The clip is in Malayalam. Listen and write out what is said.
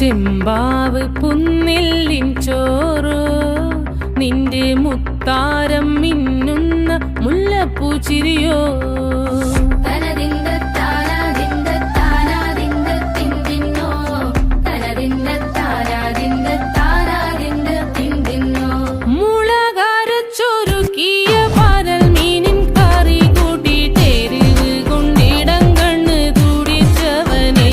ചെമ്പാവ് പുന്നെല്ലിൻ ചോറോ നിന്റെ മുത്താരം മിന്നുന്ന മുല്ലപ്പൂച്ചിരിയോ മുളകരച്ചൊരുക്കിയ പാരൽ മീനിൻ കറി കൂട്ടിട്ടെരിവ് കൊണ്ടിടം കണ്ണ് തുടിച്ചവനേ